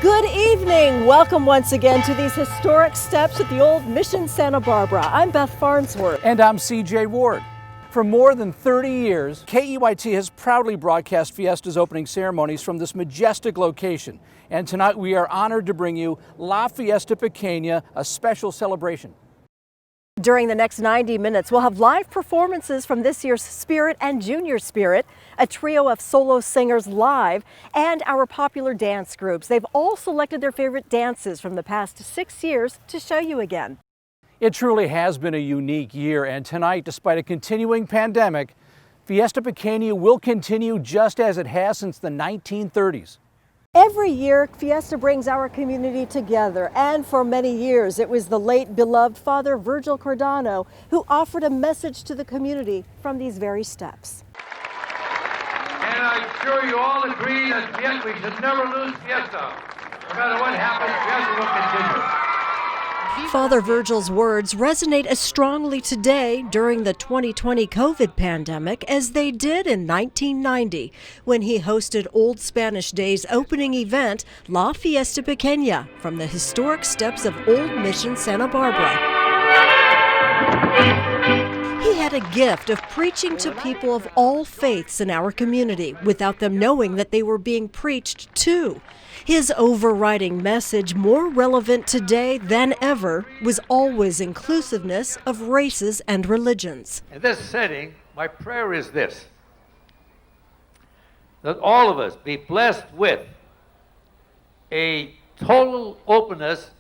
Good evening. Welcome once again to these historic steps at the old Mission Santa Barbara. I'm Beth Farnsworth. And I'm CJ Ward. For more than 30 years, KEYT has proudly broadcast Fiesta's opening ceremonies from this majestic location. And tonight we are honored to bring you La Fiesta Pequena, a special celebration. During the next 90 minutes, we'll have live performances from this year's Spirit and Junior Spirit, a trio of solo singers live, and our popular dance groups. They've all selected their favorite dances from the past 6 years to show you again. It truly has been a unique year, and tonight, despite a continuing pandemic, Fiesta Pequena will continue just as it has since the 1930s. Every year, Fiesta brings our community together, and for many years, it was the late beloved Father Virgil Cordano who offered a message to the community from these very steps. And I'm sure you all agree that we should never lose Fiesta. No matter what happens, Fiesta will continue. Father Virgil's words resonate as strongly today during the 2020 COVID pandemic as they did in 1990 when he hosted Old Spanish Day's opening event, La Fiesta Pequena, from the historic steps of Old Mission Santa Barbara. He had a gift of preaching to people of all faiths in our community without them knowing that they were being preached to. His overriding message, more relevant today than ever, was always inclusiveness of races and religions. In this setting, my prayer is this: that all of us be blessed with a total openness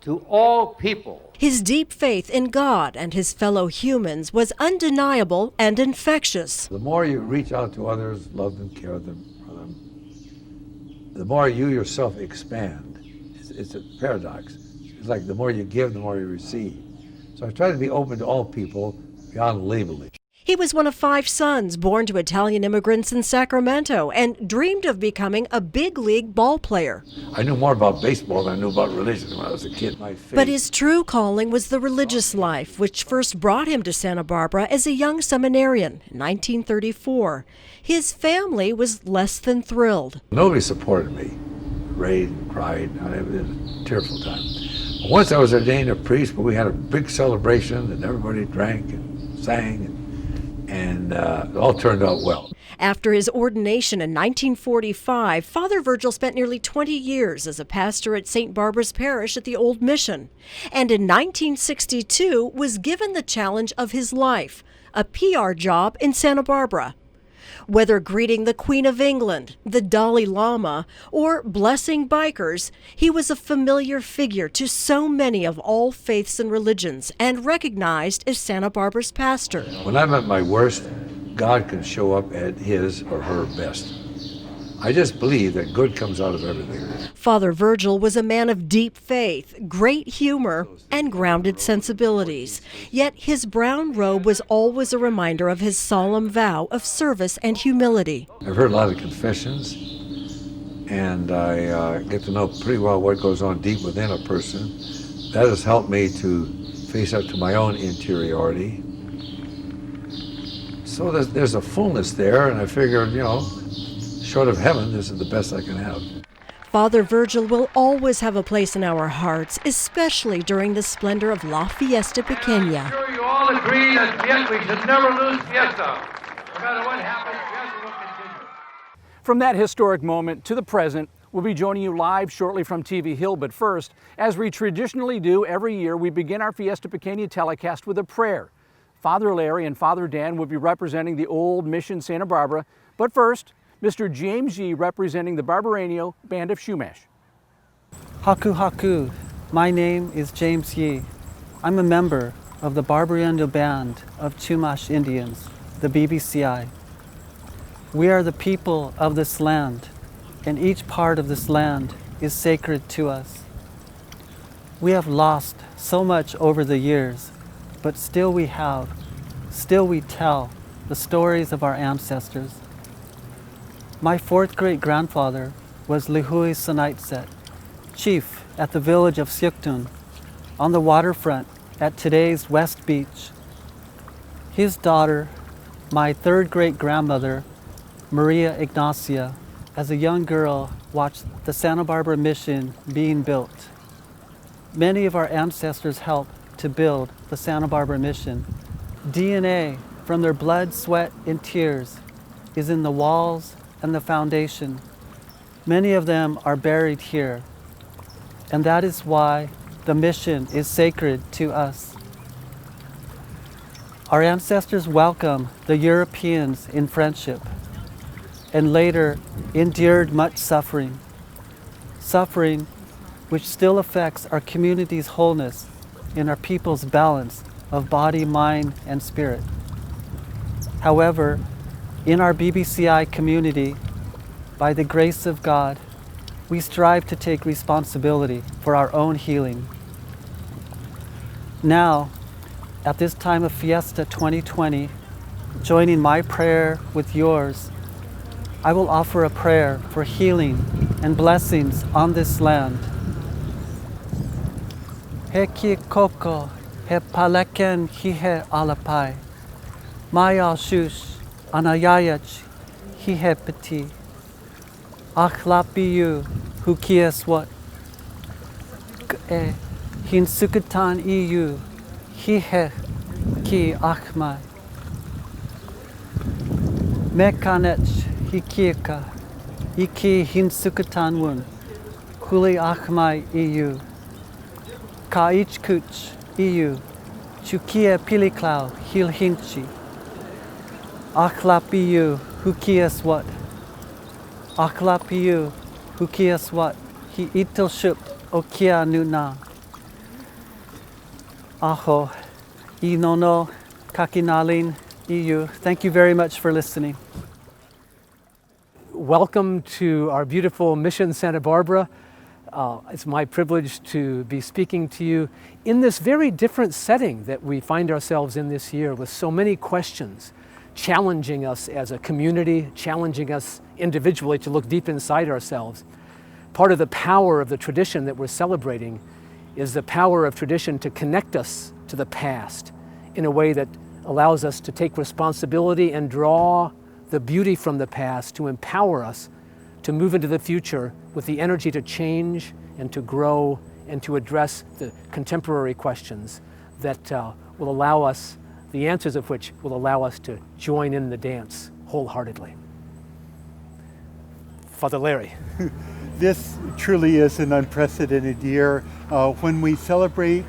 to all people. His deep faith in God and his fellow humans was undeniable and infectious. The more you reach out to others, love them, care for them, the more you yourself expand. It's a paradox. It's like the more you give, the more you receive. So I try to be open to all people beyond labeling. He was one of 5 sons born to Italian immigrants in Sacramento and dreamed of becoming a big league ball player. I knew more about baseball than I knew about religion when I was a kid. But his true calling was the religious life, which first brought him to Santa Barbara as a young seminarian in 1934. His family was less than thrilled. Nobody supported me. Prayed, cried. It was a tearful time. Once I was ordained a priest, but we had a big celebration and everybody drank and sang and it all turned out well. After his ordination in 1945, Father Virgil spent nearly 20 years as a pastor at St. Barbara's Parish at the Old Mission, and in 1962 was given the challenge of his life, a PR job in Santa Barbara. Whether greeting the Queen of England, the Dalai Lama, or blessing bikers, he was a familiar figure to so many of all faiths and religions and recognized as Santa Barbara's pastor. When I'm at my worst, God can show up at his or her best. I just believe that good comes out of everything. Father Virgil was a man of deep faith, great humor, and grounded sensibilities. Yet his brown robe was always a reminder of his solemn vow of service and humility. I've heard a lot of confessions, and I get to know pretty well what goes on deep within a person. That has helped me to face up to my own interiority. So there's a fullness there, and I figured, short of heaven, this is the best I can have. Father Virgil will always have a place in our hearts, especially during the splendor of La Fiesta Pequena. I'm sure you all agree that we should never lose Fiesta. No matter what happens, Fiesta will continue. From that historic moment to the present, we'll be joining you live shortly from TV Hill, but first, as we traditionally do every year, we begin our Fiesta Pequena telecast with a prayer. Father Larry and Father Dan will be representing the Old Mission Santa Barbara, but first, Mr. James Yee representing the Barbareño Band of Chumash. Haku Haku, my name is James Yee. I'm a member of the Barbareño Band of Chumash Indians, the BBCI. We are the people of this land, and each part of this land is sacred to us. We have lost so much over the years, but still we tell the stories of our ancestors. My 4th great-grandfather was Lihui Sanaitset, chief at the village of Siuktun, on the waterfront at today's West Beach. His daughter, my 3rd great-grandmother, Maria Ignacia, as a young girl, watched the Santa Barbara mission being built. Many of our ancestors helped to build the Santa Barbara mission. DNA from their blood, sweat, and tears is in the walls and the foundation. Many of them are buried here, and that is why the mission is sacred to us. Our ancestors welcomed the Europeans in friendship and later endured much suffering. Suffering which still affects our community's wholeness and our people's balance of body, mind, and spirit. However, in our BBCI community, by the grace of God, we strive to take responsibility for our own healing. Now, at this time of Fiesta 2020, joining my prayer with yours, I will offer a prayer for healing and blessings on this land. He ki koko, he paleken hihe alapai, maya shush, anayayach, hihe peti, achlapiyu, hukies wat, hinsukatan iyu, hihe ki achmai, mekanech hikieka, iki hinsukatan wun, huli achmai iyu, Kaich kuch iu, chukia piliklau hil hinchi. Achlapiu hukias what? Achlapiu hukias what? He itil shupt okia nuna. Aho, inono kakinalin iu. Thank you very much for listening. Welcome to our beautiful Mission Santa Barbara. It's my privilege to be speaking to you in this very different setting that we find ourselves in this year, with so many questions challenging us as a community, challenging us individually to look deep inside ourselves. Part of the power of the tradition that we're celebrating is the power of tradition to connect us to the past in a way that allows us to take responsibility and draw the beauty from the past to empower us to move into the future with the energy to change and to grow and to address the contemporary questions that will allow us, the answers of which will allow us to join in the dance wholeheartedly. Father Larry. This truly is an unprecedented year when we celebrate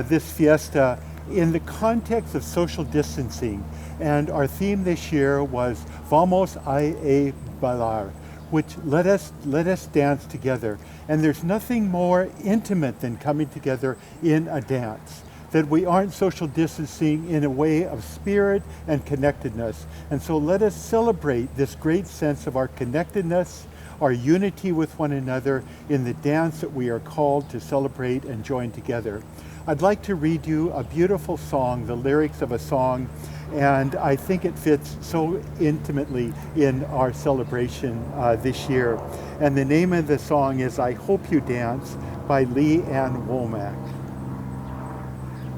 this fiesta in the context of social distancing. And our theme this year was Vamos a bailar, which let us dance together. And there's nothing more intimate than coming together in a dance, that we aren't social distancing in a way of spirit and connectedness. And so let us celebrate this great sense of our connectedness, our unity with one another in the dance that we are called to celebrate and join together. I'd like to read you a beautiful song, the lyrics of a song, and I think it fits so intimately in our celebration this year. And the name of the song is I Hope You Dance by Lee Ann Womack.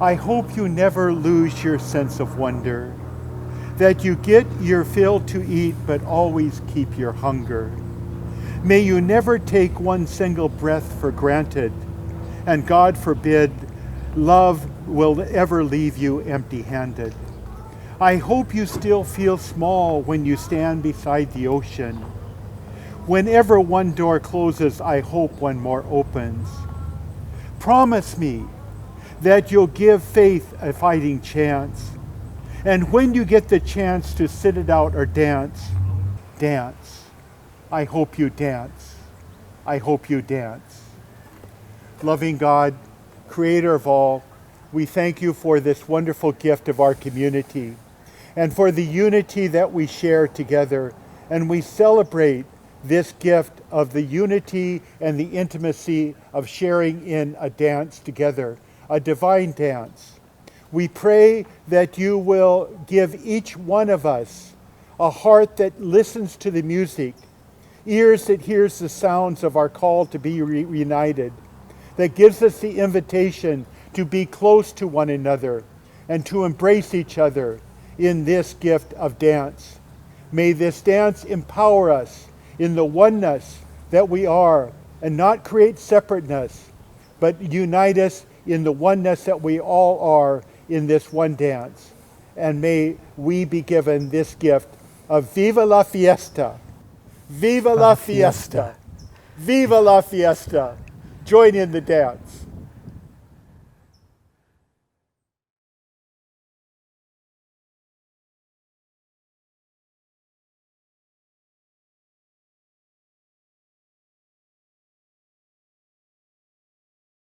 I hope you never lose your sense of wonder, that you get your fill to eat but always keep your hunger. May you never take one single breath for granted, and God forbid love will ever leave you empty-handed. I hope you still feel small when you stand beside the ocean. Whenever one door closes, I hope one more opens. Promise me that you'll give faith a fighting chance. And when you get the chance to sit it out or dance, dance. I hope you dance. I hope you dance. Loving God, Creator of all, we thank you for this wonderful gift of our community and for the unity that we share together. And we celebrate this gift of the unity and the intimacy of sharing in a dance together, a divine dance. We pray that you will give each one of us a heart that listens to the music, ears that hears the sounds of our call to be reunited, that gives us the invitation to be close to one another and to embrace each other in this gift of dance. May this dance empower us in the oneness that we are and not create separateness, but unite us in the oneness that we all are in this one dance. And may we be given this gift of Viva la Fiesta! Viva la Fiesta! Viva la Fiesta! Join in the dance.